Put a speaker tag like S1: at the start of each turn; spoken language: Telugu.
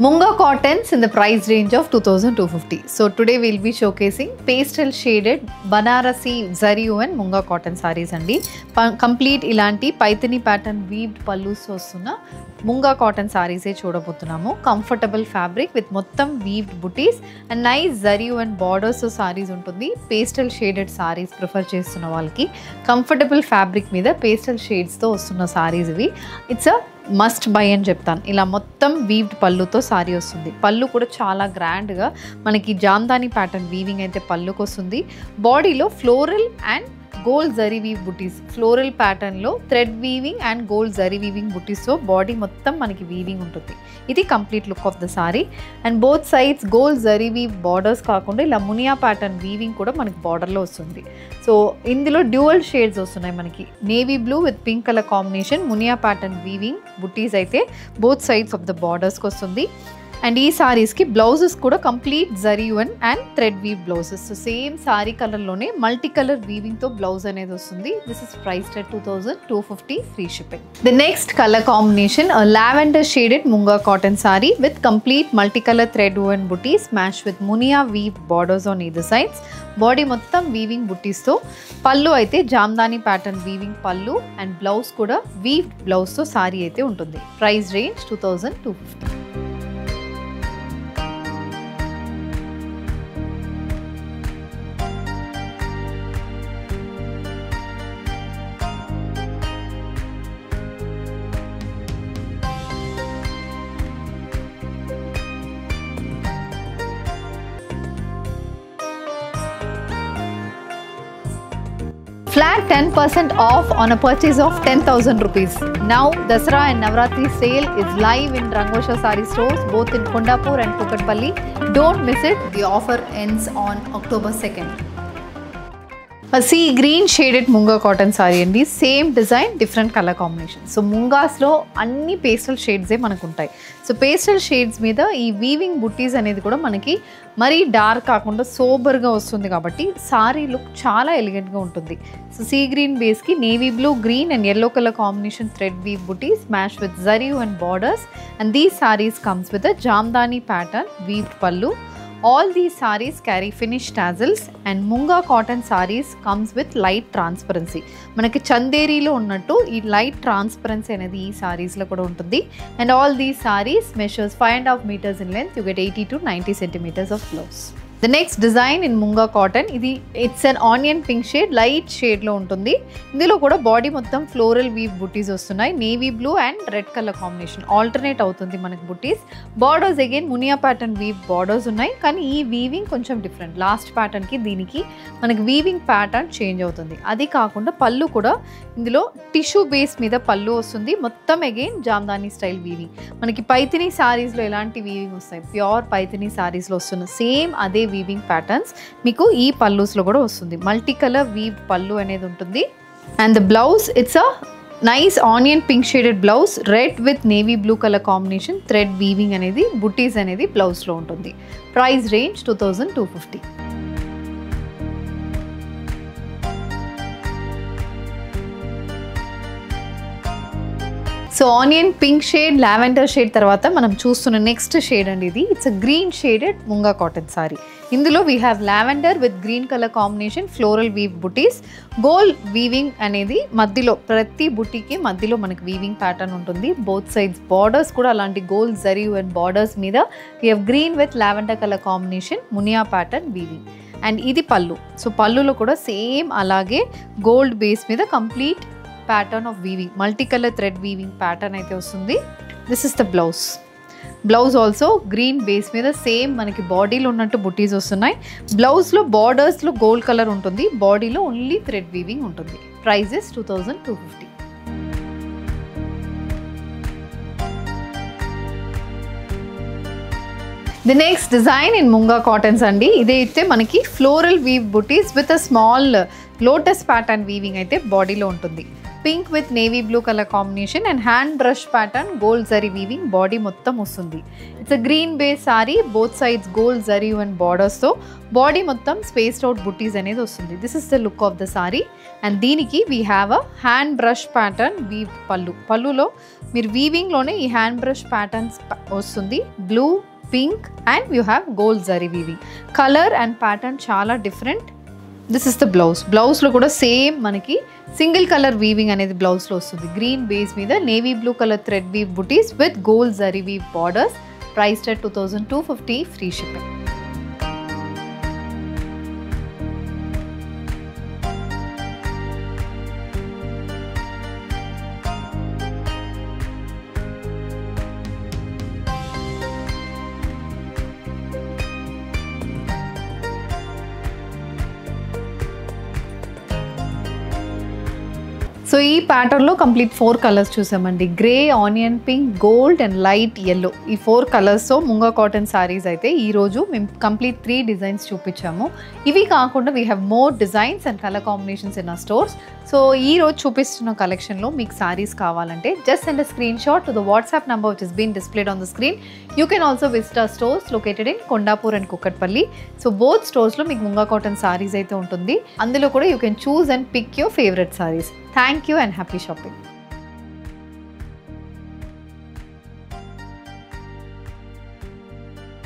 S1: Munga cottons in the price range of 2250. So today we'll be showcasing pastel shaded Banarasi Zari and Munga cotton sarees andi. Complete ilanti paithani pattern weaved pallus ostunna Munga cotton sarees e chodabothunnamu. Comfortable fabric with mottam weaved booties and nice zari and borders so sarees untundi. Pastel shaded sarees prefer chestunna valki comfortable fabric meeda pastel shades tho ostunna sarees ivi. It's a must by అని చెప్తాను. ఇలా మొత్తం వీవ్డ్ పళ్ళుతో సారీ వస్తుంది. పళ్ళు కూడా చాలా గ్రాండ్గా మనకి జామ్దాని ప్యాటర్న్ వీవింగ్ అయితే పళ్ళుకి వస్తుంది. బాడీలో floral and gold zari weave buttis, floral ప్యాటర్న్లో thread weaving and gold zari weaving బుటీస్తో బాడీ మొత్తం మనకి వీవింగ్ ఉంటుంది. ఇది complete look of the sari. And both sides gold zari weave borders కాకుండా ఇలా మునియా ప్యాటర్న్ వీవింగ్ కూడా మనకి బార్డర్లో వస్తుంది. సో ఇందులో డ్యూయల్ షేడ్స్ వస్తున్నాయి మనకి. Navy blue with pink colour combination muniya pattern weaving buttis అయితే బోత్ సైడ్స్ ఆఫ్ ద బార్డర్స్కి వస్తుంది. అండ్ ఈ సారీస్కి బ్లౌజెస్ కూడా complete zari and thread weave blouses. So same sari కలర్లోనే మల్టీ కలర్ వీవింగ్తో బ్లౌజ్ అనేది వస్తుంది. This is priced at 2250 free shipping. The next colour combination lavender shaded munga cotton sari with complete multi colour thread and buttis match with muniya weave borders on either sides. Body మొత్తం వీవింగ్ బుటీస్తో, పళ్ళు అయితే జామ్దాని ప్యాటర్న్ వీవింగ్ పళ్ళు అండ్ బ్లౌజ్ కూడా వీవ్ బ్లౌజ్తో సారీ అయితే ఉంటుంది. Price range 2250. Flat 10% off on a purchase of 10,000 rupees. Now, Dasara and Navratri sale is live in Rangosha Saree stores, both in Kondapur and Kukatpalli. Don't miss it. The offer ends on October 2nd. A sea green shaded munga cotton saree andi. Same design, different color combination. So mungas lo anni pastel shades e manaku untayi. So pastel shades meeda ee weaving booties anedi kuda manaki mari dark kaakunda sober ga vastundi kabatti saree look chaala elegant ga untundi. So sea green base ki navy blue, green and yellow color combination thread weave booties matched with zari and borders, and these sarees comes with a jamdani pattern weaved pallu. All these sarees carry finished tassels and munga cotton sarees comes with light transparency. మనకి చందేరీలో ఉన్నట్టు ఈ లైట్ ట్రాన్స్పరెన్సీ అనేది ఈ సారీస్లో కూడా ఉంటుంది. And all these saris measures 5.5 meters in length. You get 80 to 90 centimeters of blouse. The next design in munga cotton, it's an onion pink shade, light shade lo untundi. Indulo kuda body mottam floral weave booties vastunayi. Navy blue and red color combination alternate avutundi manaku booties. Borders again munia pattern weave borders unnayi, kani ee weaving koncham different. Last pattern ki deeniki manaku weaving pattern change avutundi. Adi kaakunda pallu kuda indulo tissue base meeda pallu vastundi. Mottam again jamdani style weaving. Manaki paithani sarees lo elanti weaving vastayi, pure paithani sarees lo vastunna same ade weaving patterns మీకు ఈ పల్లూస్లో కూడా వస్తుంది. మల్టీ కలర్ వీవ్ పళ్ళు అనేది ఉంటుంది. And the blouse it's a nice onion pink shaded blouse, red with navy blue colour combination thread weaving అనేది బుటీస్ అనేది బ్లౌజ్లో ఉంటుంది. Price range 2250. So onion pink shade, lavender shade తర్వాత మనం చూస్తున్న నెక్స్ట్ షేడ్ అండి ఇది. It's a green shaded munga cotton sari. ఇందులో we have lavender with green colour combination floral weave buttis. Gold weaving అనేది మధ్యలో ప్రతి బుటీకి మధ్యలో మనకి వీవింగ్ ప్యాటర్న్ ఉంటుంది. బోత్ సైడ్స్ బార్డర్స్ కూడా అలాంటి గోల్డ్ జరీ అండ్ బార్డర్స్ మీద we have green with lavender colour combination muniya pattern weaving. And ఇది పళ్ళు. సో పళ్ళులో కూడా సేమ్ అలాగే గోల్డ్ బేస్ మీద complete pattern of weaving, multi colour thread weaving pattern అయితే వస్తుంది. This is the blouse. Blouse also green base మీద సేమ్ మనకి బాడీలో ఉన్నట్టు బుటీస్ వస్తున్నాయి. బ్లౌజ్లో బార్డర్స్లో గోల్డ్ కలర్ ఉంటుంది, బాడీలో ఓన్లీ థ్రెడ్ వీవింగ్ ఉంటుంది. Price is 2250. The next design in munga cottons అండి. ఇదైతే మనకి floral weave buttis with a small lotus pattern weaving అయితే బాడీలో ఉంటుంది. Pink with navy blue colour combination and hand brush pattern gold zari weaving body మొత్తం వస్తుంది. It's a green base sari, both sides gold zari and బార్డర్స్తో బాడీ మొత్తం స్పేస్డ్ అవుట్ బుట్టీస్ అనేది వస్తుంది. This is the look of the sari. And దీనికి we have a hand brush pattern weave పళ్ళులో మీరు వీవింగ్లోనే ఈ హ్యాండ్ బ్రష్ ప్యాటర్న్స్ వస్తుంది. Blue, pink and you have gold zari weaving. Colour and pattern చాలా డిఫరెంట్. దిస్ ఇస్ ద బ్లౌజ్లో కూడా సేమ్ మనకి సింగిల్ కలర్ వీవింగ్ అనేది బ్లౌజ్లో వస్తుంది. గ్రీన్ బేస్ మీద navy blue colour thread weave buttis with gold zari weave borders. Priced at 2250, free shipping. So ఈ ప్యాటర్న్లో కంప్లీట్ 4 కలర్స్ చూసామండి. Grey, onion pink, gold and light yellow. ఈ 4 కలర్స్తో ముంగా కాటన్ శారీస్ అయితే ఈరోజు మేము కంప్లీట్ 3 డిజైన్స్ చూపించాము. ఇవి కాకుండా we have more designs and colour combinations in our stores. So ఈరోజు చూపిస్తున్న కలెక్షన్లో మీకు శారీస్ కావాలంటే just send a screenshot to the WhatsApp number which is been displayed on the screen. You can also visit our stores located in Kondapur and Kukatpally. So both స్టోర్స్లో మీకు ముంగా కాటన్ శారీస్ అయితే ఉంటుంది. అందులో కూడా you can choose and pick your favourite saris. Thank you and happy shopping.